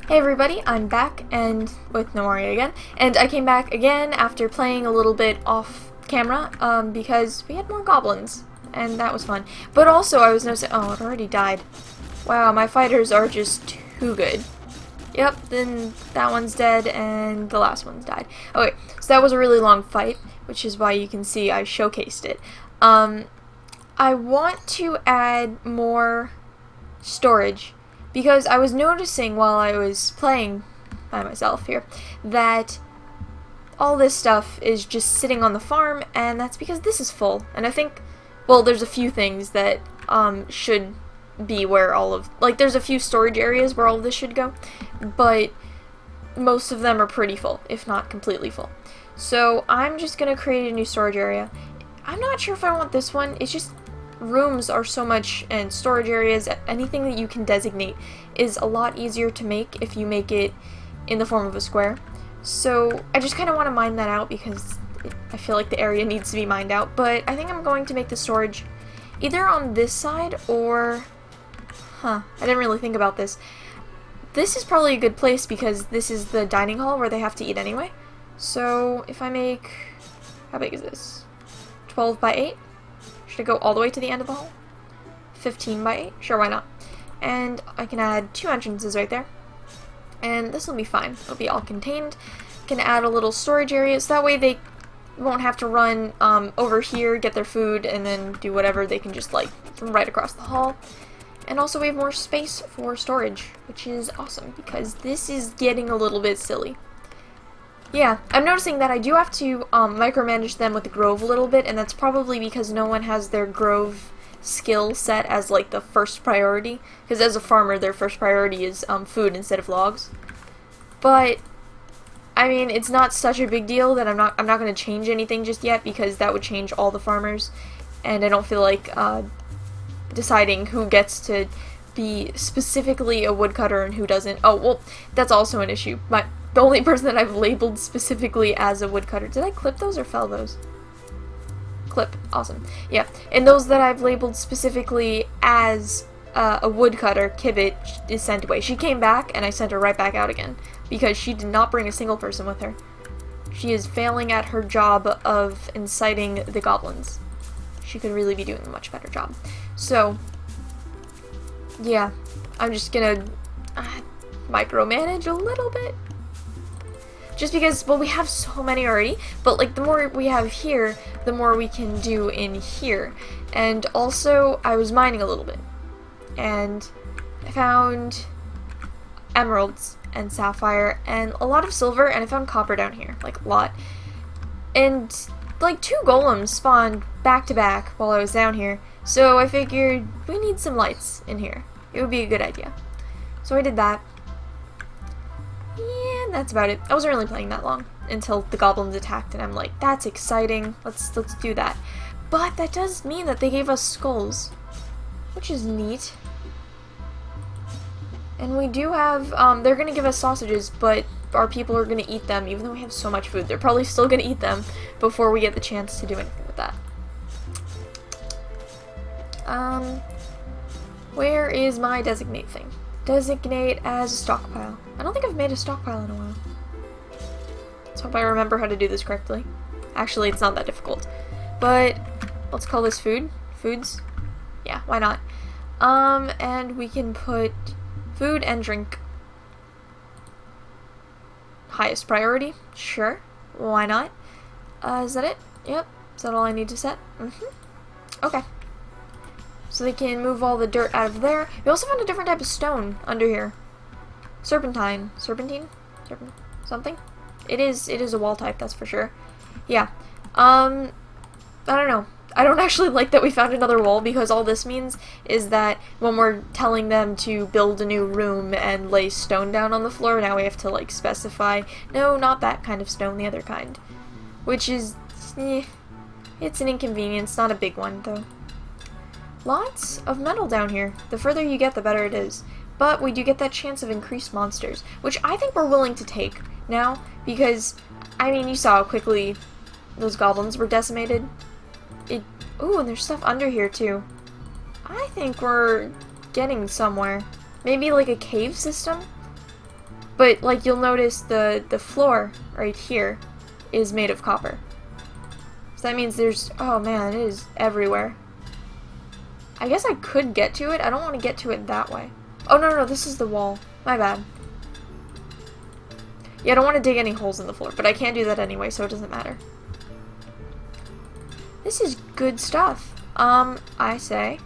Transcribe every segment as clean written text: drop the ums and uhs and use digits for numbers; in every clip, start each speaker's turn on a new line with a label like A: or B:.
A: Hey everybody, I'm back and with Gnomoria again, and I came back again after playing a little bit off camera because we had more goblins, and that was fun. But also I was noticing, oh, it already died. Wow, my fighters are just too good. Yep, then that one's dead and the last one's died. Okay, so that was a really long fight, which is why you can see I showcased it. I want to add more storage, because I was noticing while I was playing by myself here that all this stuff is just sitting on the farm, and that's because this is full. And I think, well, there's a few things that should be where all of, like, there's a few storage areas where all of this should go, but most of them are pretty full, if not completely full. So I'm just gonna create a new storage area. I'm not sure if I want this one. It's just rooms are so much, and storage areas, anything that you can designate is a lot easier to make if you make it in the form of a square. So I just kind of want to mine that out because I feel like the area needs to be mined out, but I think I'm going to make the storage either on this side or, I didn't really think about this. This is probably a good place because this is the dining hall where they have to eat anyway. So if I make, how big is this? 12 by 8? Should I go all the way to the end of the hall? 15 by 8? Sure, why not? And I can add 2 entrances right there. And this will be fine. It'll be all contained. Can add a little storage area, so that way they won't have to run over here, get their food, and then do whatever. They can just, like, from right across the hall. And also we have more space for storage, which is awesome, because this is getting a little bit silly. Yeah, I'm noticing that I do have to micromanage them with the grove a little bit, and that's probably because no one has their grove skill set as like the first priority, because as a farmer their first priority is food instead of logs. But I mean, it's not such a big deal that I'm not going to change anything just yet, because that would change all the farmers, and I don't feel like deciding who gets to be specifically a woodcutter and who doesn't. Oh, well, that's also an issue. The only person that I've labeled specifically as a woodcutter. Did I clip those or fell those? Clip. Awesome. Yeah. And those that I've labeled specifically as a woodcutter, Kibbit, is sent away. She came back and I sent her right back out again because she did not bring a single person with her. She is failing at her job of inciting the goblins. She could really be doing a much better job. So, yeah. I'm just gonna micromanage a little bit. Just because, well, we have so many already, but like the more we have here, the more we can do in here. And also, I was mining a little bit, and I found emeralds and sapphire and a lot of silver, and I found copper down here, like a lot. And like 2 golems spawned back to back while I was down here, so I figured we need some lights in here. It would be a good idea. So I did that. And that's about it. I wasn't really playing that long until the goblins attacked, and I'm like, that's exciting. Let's do that. But that does mean that they gave us skulls, which is neat. And we do have, they're gonna give us sausages, but our people are gonna eat them, even though we have so much food. They're probably still gonna eat them before we get the chance to do anything with that. Where is my designate thing? Designate as a stockpile. I don't think I've made a stockpile in a while. Let's hope I remember how to do this correctly. Actually, it's not that difficult. But let's call this food. Foods. Yeah, why not? And we can put food and drink. Highest priority. Sure. Why not? Is that it? Yep. Is that all I need to set? Okay. So they can move all the dirt out of there. We also found a different type of stone under here. Serpentine. Serpentine? Something? It is a wall type, that's for sure. Yeah. I don't know. I don't actually like that we found another wall, because all this means is that when we're telling them to build a new room and lay stone down on the floor, now we have to, like, specify, no, not that kind of stone, the other kind. Which is, it's an inconvenience, not a big one, though. Lots of metal down here. The further you get, the better it is. But we do get that chance of increased monsters, which I think we're willing to take now, because, I mean, you saw how quickly those goblins were decimated. Ooh, and there's stuff under here, too. I think we're getting somewhere. Maybe like a cave system? But, like, you'll notice the floor right here is made of copper. So that means there's... Oh, man, it is everywhere. I guess I could get to it. I don't want to get to it that way. Oh, no, this is the wall. My bad. Yeah, I don't want to dig any holes in the floor, but I can't do that anyway, so it doesn't matter. This is good stuff. I say.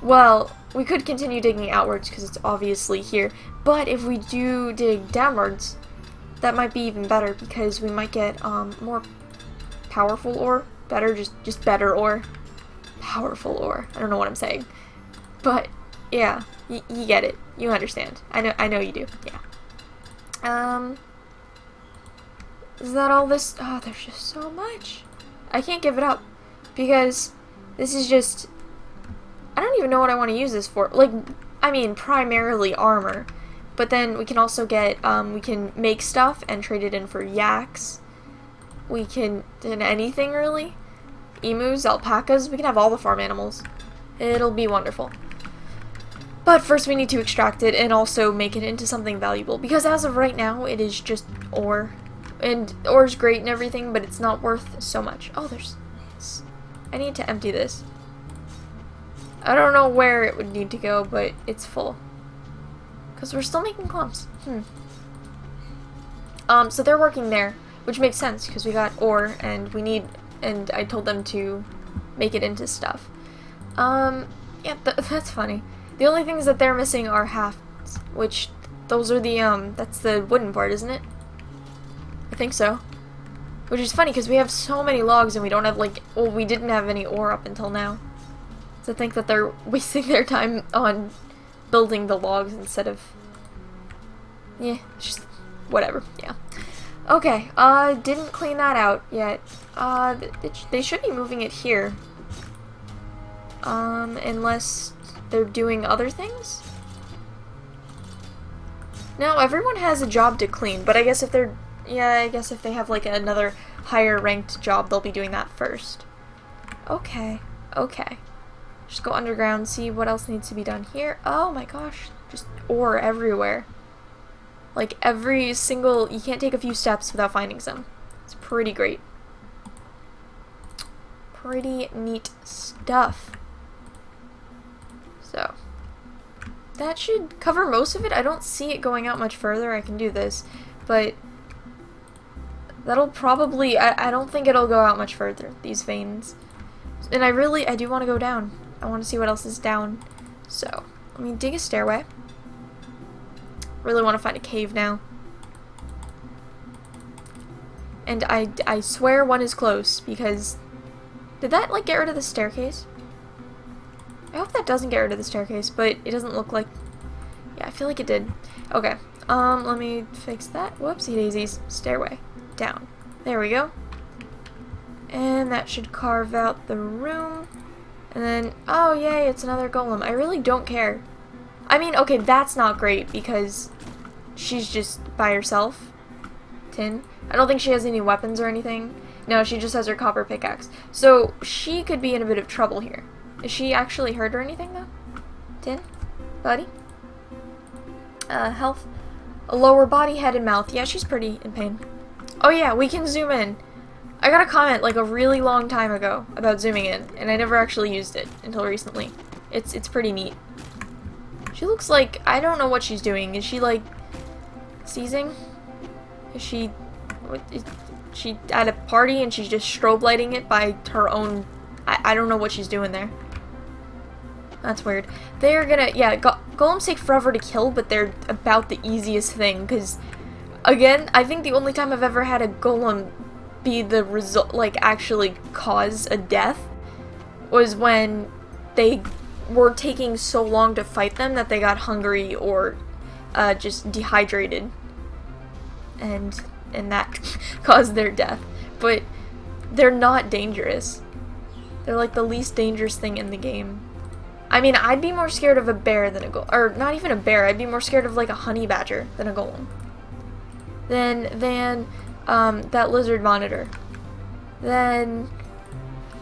A: Well, we could continue digging outwards because it's obviously here, but if we do dig downwards, that might be even better because we might get more powerful ore. Better, just better ore. Powerful ore. I don't know what I'm saying. But, yeah, you get it. You understand. I know you do. Yeah. Is that all this? Oh, there's just so much. I can't give it up because this is just... I don't even know what I want to use this for. Like, I mean, primarily armor. But then we can also get, we can make stuff and trade it in for yaks. We can, in anything really. Emus, alpacas, we can have all the farm animals. It'll be wonderful. But first we need to extract it and also make it into something valuable. Because as of right now, it is just ore. And ore's great and everything, but it's not worth so much. Oh, there's... I need to empty this. I don't know where it would need to go, but it's full. Because we're still making clumps. So they're working there, which makes sense, because we got ore, and we need... And I told them to make it into stuff. Yeah, that's funny. The only things that they're missing are hafts, which... Those are the, that's the wooden part, isn't it? I think so. Which is funny, because we have so many logs, and we don't have, like... Well, we didn't have any ore up until now. To think that they're wasting their time on building the logs instead of... Yeah, just... Whatever, yeah. Okay, didn't clean that out yet. They should be moving it here. Unless they're doing other things? No, everyone has a job to clean, but I guess if they're... Yeah, I guess if they have, like, another higher ranked job, they'll be doing that first. Okay, okay. Just go underground, see what else needs to be done here. Oh my gosh, just ore everywhere. Like every single, you can't take a few steps without finding some. It's pretty great. Pretty neat stuff. So, that should cover most of it. I don't see it going out much further. I can do this, but that'll probably, I don't think it'll go out much further, these veins. And I do want to go down. I want to see what else is down. So, let me dig a stairway. Really want to find a cave now. And I swear one is close, because... Did that, like, get rid of the staircase? I hope that doesn't get rid of the staircase, but it doesn't look like... Yeah, I feel like it did. Okay, let me fix that. Whoopsie daisies. Stairway. Down. There we go. And that should carve out the room. And then, oh yay, it's another golem. I really don't care. I mean, okay, that's not great because she's just by herself. Tin. I don't think she has any weapons or anything. No, she just has her copper pickaxe. So, she could be in a bit of trouble here. Is she actually hurt or anything, though? Tin? Buddy? Health? A lower body, head, and mouth. Yeah, she's pretty in pain. Oh yeah, we can zoom in. I got a comment like a really long time ago about zooming in, and I never actually used it until recently. It's pretty neat. She looks like, I don't know what she's doing. Is she like seizing? Is she at a party and she's just strobe lighting it by her own, I don't know what she's doing there. That's weird. They're gonna, yeah, golems take forever to kill, but they're about the easiest thing, because, again, I think the only time I've ever had a golem be the result, like, actually cause a death, was when they were taking so long to fight them that they got hungry or just dehydrated, and that caused their death. But they're not dangerous. They're like the least dangerous thing in the game. I mean, I'd be more scared of a bear than a golem, or not even a bear, I'd be more scared of like a honey badger than a golem. Than that lizard monitor. Then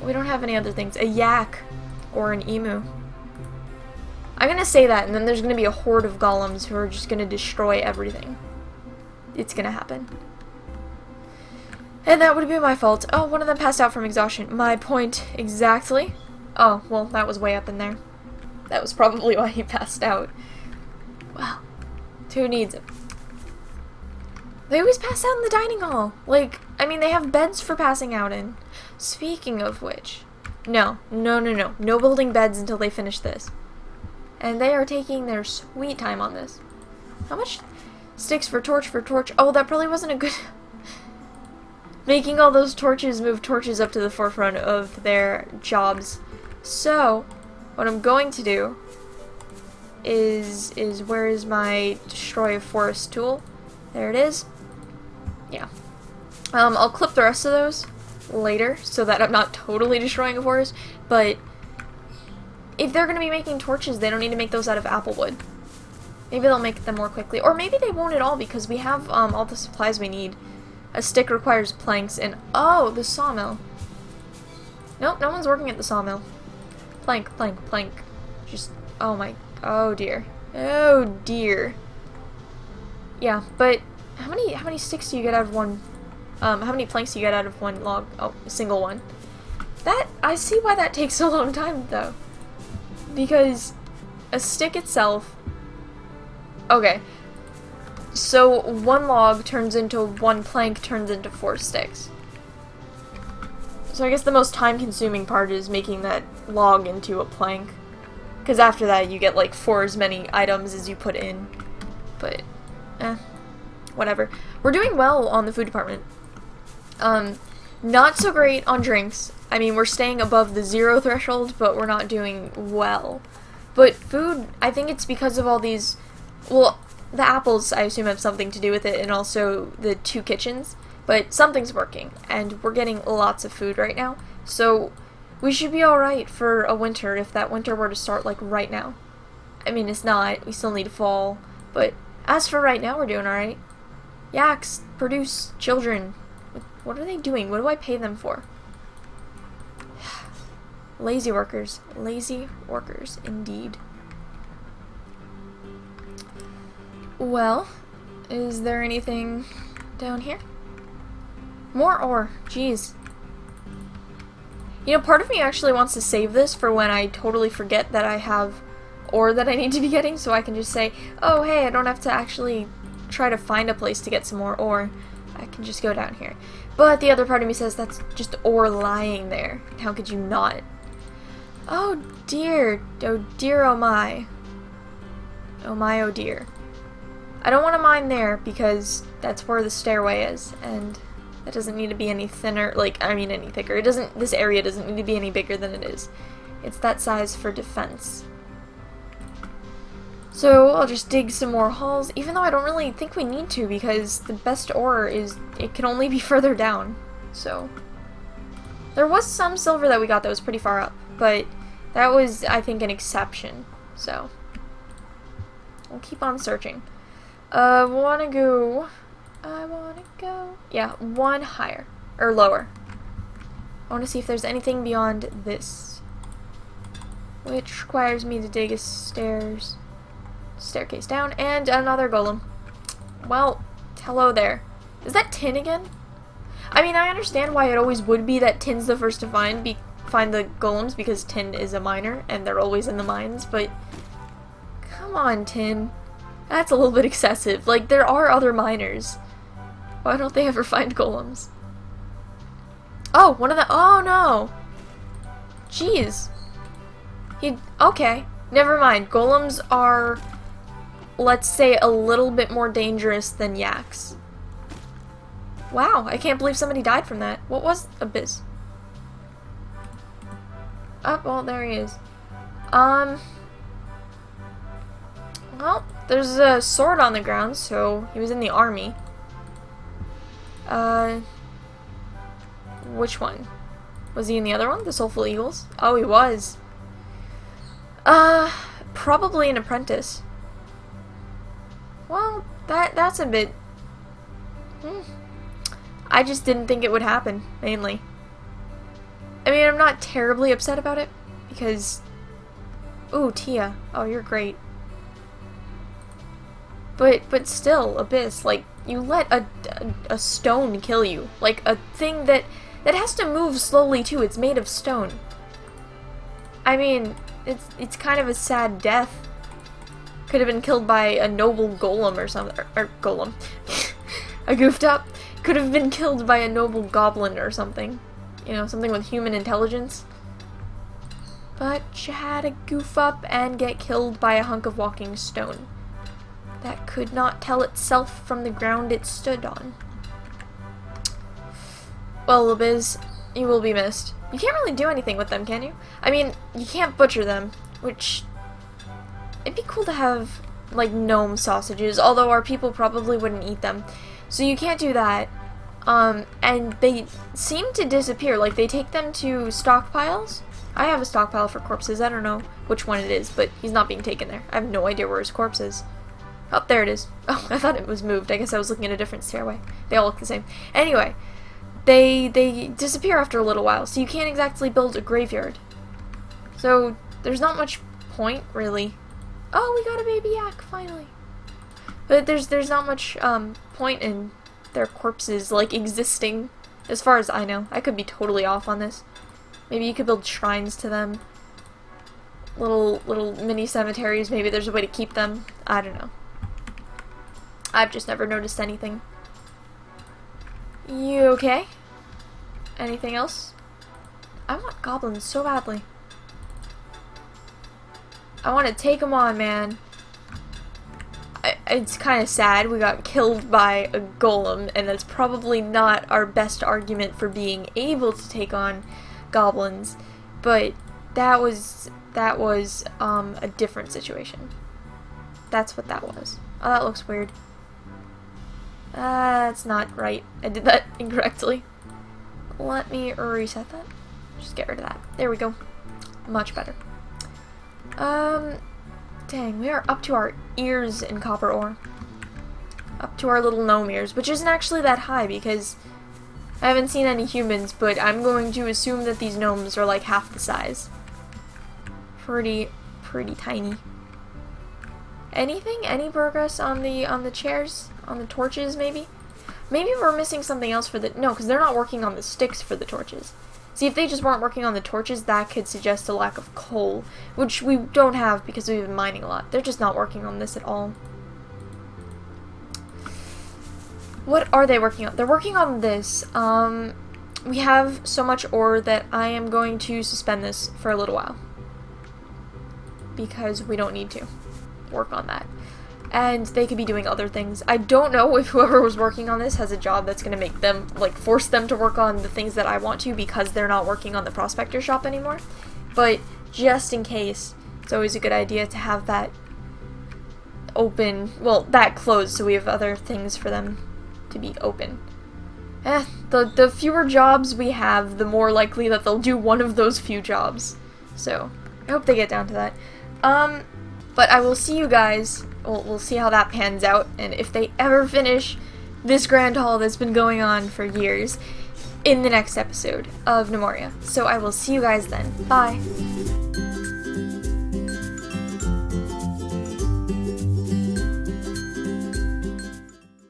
A: we don't have any other things. A yak or an emu. I'm gonna say that, and then there's gonna be a horde of golems who are just gonna destroy everything. it's gonna happen. And that would be my fault. Oh, one of them passed out from exhaustion. My point exactly. Oh, well, that was way up in there. That was probably why he passed out. Well, who needs it? They always pass out in the dining hall. Like, I mean, they have beds for passing out in. Speaking of which, no building beds until they finish this. And they are taking their sweet time on this. How much sticks for torch for torch? Oh, that probably wasn't a good... Making all those torches move torches up to the forefront of their jobs. So, what I'm going to do is where is my destroy a forest tool? There it is. Yeah. I'll clip the rest of those later so that I'm not totally destroying a forest, but if they're going to be making torches, they don't need to make those out of apple wood. Maybe they'll make them more quickly, or maybe they won't at all because we have all the supplies we need. A stick requires planks and oh, the sawmill. Nope, no one's working at the sawmill. Plank, plank, plank. Just oh dear. Oh dear. Yeah, but how many sticks do you get out of one how many planks do you get out of one log? Oh, a single one. That I see why that takes a long time though. Because a stick itself. Okay. So one log turns into one plank turns into 4 sticks. So I guess the most time-consuming part is making that log into a plank. Because after that you get like 4 as many items as you put in. But, whatever. We're doing well on the food department. Not so great on drinks. I mean, we're staying above the 0 threshold, but we're not doing well. But food, I think it's because of all these, well, the apples, I assume, have something to do with it, and also the 2 kitchens. But something's working, and we're getting lots of food right now. So we should be alright for a winter if that winter were to start, like, right now. I mean, it's not. We still need fall. But as for right now, we're doing alright. Yaks produce children. What are they doing? What do I pay them for? Lazy workers. Lazy workers, indeed. Well, is there anything down here? More ore. Jeez. You know, part of me actually wants to save this for when I totally forget that I have ore that I need to be getting, so I can just say, oh, hey, I don't have to actually try to find a place to get some more ore. I can just go down here. But the other part of me says that's just ore lying there. How could you not? Oh dear. Oh dear, oh my. Oh my, oh dear. I don't want to mine there because that's where the stairway is, and that doesn't need to be any thinner, like, I mean any thicker. It doesn't, this area doesn't need to be any bigger than it is. It's that size for defense. So I'll just dig some more holes, even though I don't really think we need to because the best ore is, it can only be further down. So there was some silver that we got that was pretty far up, but that was, I think, an exception. So we'll keep on searching. I wanna go, yeah, 1 higher, or lower. I wanna see if there's anything beyond this, which requires me to dig a staircase down, and another golem. Well, hello there. Is that tin again? I mean, I understand why it always would be that tin's the first to find the golems, because tin is a miner, and they're always in the mines, but come on, tin. That's a little bit excessive. Like, there are other miners. Why don't they ever find golems? Oh, one of the... Oh, no. Jeez. Okay. Never mind. Golems are, let's say, a little bit more dangerous than yaks. Wow, I can't believe somebody died from that. What was Abyss? Oh, well, there he is. Well, there's a sword on the ground, so he was in the army. Which one? Was he in the other one? The Soulful Eagles? Oh, he was. Probably an apprentice. Well, that's a bit... I just didn't think it would happen, mainly. I mean, I'm not terribly upset about it, because... Ooh, Tia. Oh, you're great. But still, Abyss, like, you let a stone kill you. Like, a thing that has to move slowly, too. It's made of stone. I mean, it's kind of a sad death. Could have been killed by a noble golem or something. Or golem. I goofed up. Could have been killed by a noble goblin or something. You know, something with human intelligence. But you had to goof up and get killed by a hunk of walking stone that could not tell itself from the ground it stood on. Well, Libiz, you will be missed. You can't really do anything with them, can you? I mean, you can't butcher them, which... It'd be cool to have, like, gnome sausages, although our people probably wouldn't eat them. So you can't do that. And they seem to disappear. Like, they take them to stockpiles. I have a stockpile for corpses. I don't know which one it is, but he's not being taken there. I have no idea where his corpse is. Oh, there it is. Oh, I thought it was moved. I guess I was looking at a different stairway. They all look the same. Anyway, they disappear after a little while, so you can't exactly build a graveyard. So there's not much point, really. Oh, we got a baby yak, finally. But there's not much point in their corpses, like, existing, as far as I know. I could be totally off on this. Maybe you could build shrines to them. Little mini cemeteries, maybe there's a way to keep them. I don't know. I've just never noticed anything. You okay? Anything else? I want goblins so badly. I want to take them on, man. It's kind of sad we got killed by a golem, and that's probably not our best argument for being able to take on goblins, but that was a different situation. That's what that was. Oh, that looks weird. That's not right. I did that incorrectly. Let me reset that. Just get rid of that. There we go. Much better. Dang, we are up to our ears in copper ore. Up to our little gnome ears, which isn't actually that high because I haven't seen any humans, but I'm going to assume that these gnomes are like half the size. Pretty tiny. Anything? Any progress on the chairs? On the torches, maybe? Maybe we're missing something else for the... No, because they're not working on the sticks for the torches. See, if they just weren't working on the torches, that could suggest a lack of coal, which we don't have because we've been mining a lot. They're just not working on this at all. What are they working on? They're working on this. We have so much ore that I am going to suspend this for a little while. Because we don't need to work on that. And they could be doing other things. I don't know if whoever was working on this has a job that's going to make them, like, force them to work on the things that I want to because they're not working on the prospector shop anymore. But just in case, it's always a good idea to have that open, well, that closed so we have other things for them to be open. The fewer jobs we have, the more likely that they'll do one of those few jobs. So, I hope they get down to that. But I will see you guys. We'll see how that pans out, and if they ever finish this grand haul that's been going on for years in the next episode of Gnomoria. So I will see you guys then. Bye!